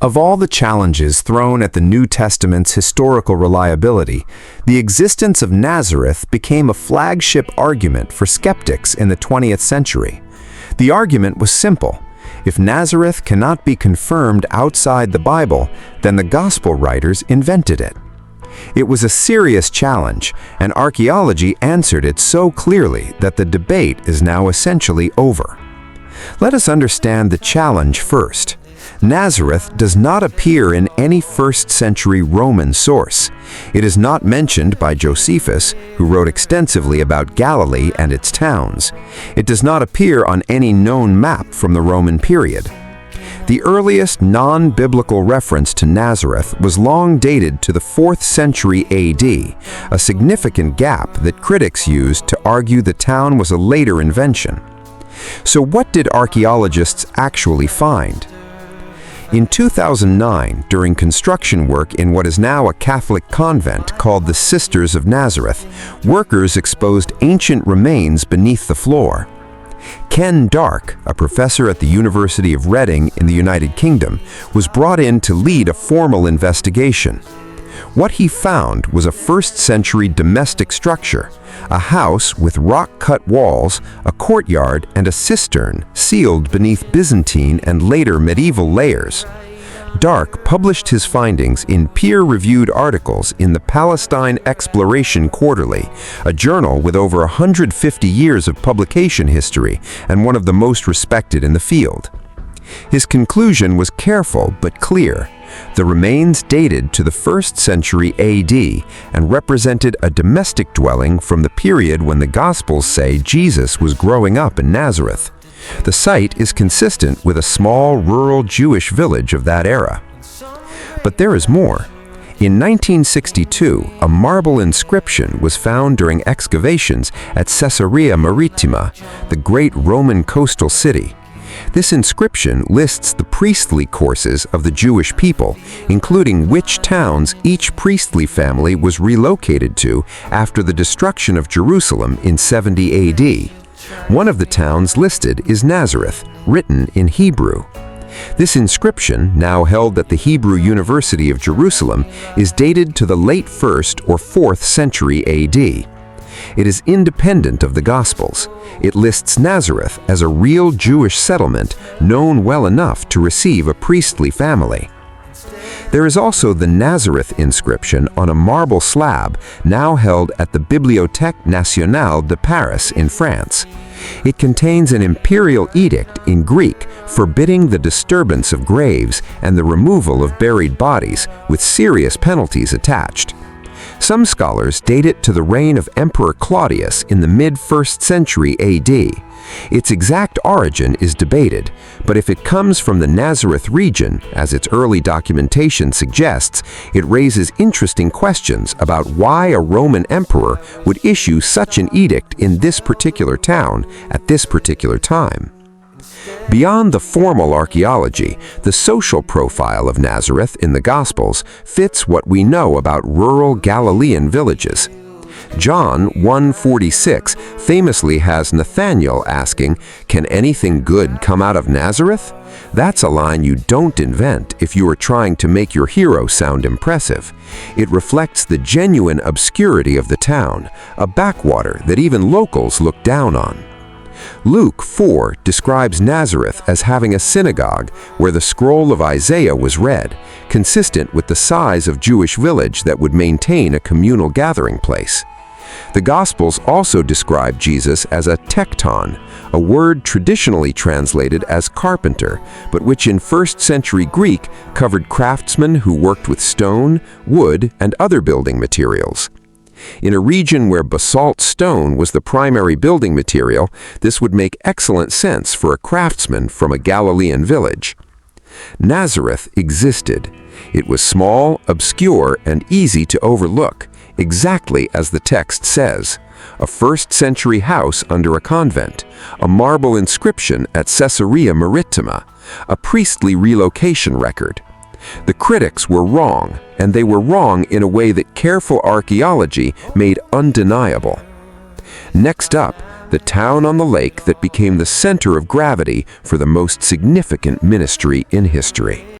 Of all the challenges thrown at the New Testament's historical reliability, the existence of Nazareth became a flagship argument for skeptics in the 20th century. The argument was simple. If Nazareth cannot be confirmed outside the Bible, then the Gospel writers invented it. It was a serious challenge, and archaeology answered it so clearly that the debate is now essentially over. Let us understand the challenge first. Nazareth does not appear in any first-century Roman source. It is not mentioned by Josephus, who wrote extensively about Galilee and its towns. It does not appear on any known map from the Roman period. The earliest non-biblical reference to Nazareth was long dated to the 4th century AD, a significant gap that critics used to argue the town was a later invention. So what did archaeologists actually find? In 2009, during construction work in what is now a Catholic convent called the Sisters of Nazareth, workers exposed ancient remains beneath the floor. Ken Dark, a professor at the University of Reading in the United Kingdom, was brought in to lead a formal investigation. What he found was a first-century domestic structure, a house with rock-cut walls, a courtyard, and a cistern sealed beneath Byzantine and later medieval layers. Dark published his findings in peer-reviewed articles in the Palestine Exploration Quarterly, a journal with over 150 years of publication history and one of the most respected in the field. His conclusion was careful but clear. The remains dated to the 1st century AD and represented a domestic dwelling from the period when the Gospels say Jesus was growing up in Nazareth. The site is consistent with a small rural Jewish village of that era. But there is more. In 1962, a marble inscription was found during excavations at Caesarea Maritima, the great Roman coastal city. This inscription lists the priestly courses of the Jewish people, including which towns each priestly family was relocated to after the destruction of Jerusalem in 70 AD. One of the towns listed is Nazareth, written in Hebrew. This inscription, now held at the Hebrew University of Jerusalem, is dated to the late 1st or 4th century AD. It is independent of the Gospels. It lists Nazareth as a real Jewish settlement known well enough to receive a priestly family. There is also the Nazareth inscription on a marble slab now held at the Bibliothèque Nationale de Paris in France. It contains an imperial edict in Greek forbidding the disturbance of graves and the removal of buried bodies, with serious penalties attached. Some scholars date it to the reign of Emperor Claudius in the mid-1st century AD. Its exact origin is debated, but if it comes from the Nazareth region, as its early documentation suggests, it raises interesting questions about why a Roman emperor would issue such an edict in this particular town at this particular time. Beyond the formal archaeology, the social profile of Nazareth in the Gospels fits what we know about rural Galilean villages. John 1:46 famously has Nathanael asking, "Can anything good come out of Nazareth?" That's a line you don't invent if you are trying to make your hero sound impressive. It reflects the genuine obscurity of the town, a backwater that even locals look down on. Luke 4 describes Nazareth as having a synagogue where the scroll of Isaiah was read, consistent with the size of Jewish village that would maintain a communal gathering place. The Gospels also describe Jesus as a tekton, a word traditionally translated as carpenter, but which in 1st century Greek covered craftsmen who worked with stone, wood, and other building materials. In a region where basalt stone was the primary building material, this would make excellent sense for a craftsman from a Galilean village. Nazareth existed. It was small, obscure, and easy to overlook, exactly as the text says. A 1st century house under a convent, a marble inscription at Caesarea Maritima, a priestly relocation record. The critics were wrong, and they were wrong in a way that careful archaeology made undeniable. Next up, the town on the lake that became the center of gravity for the most significant ministry in history.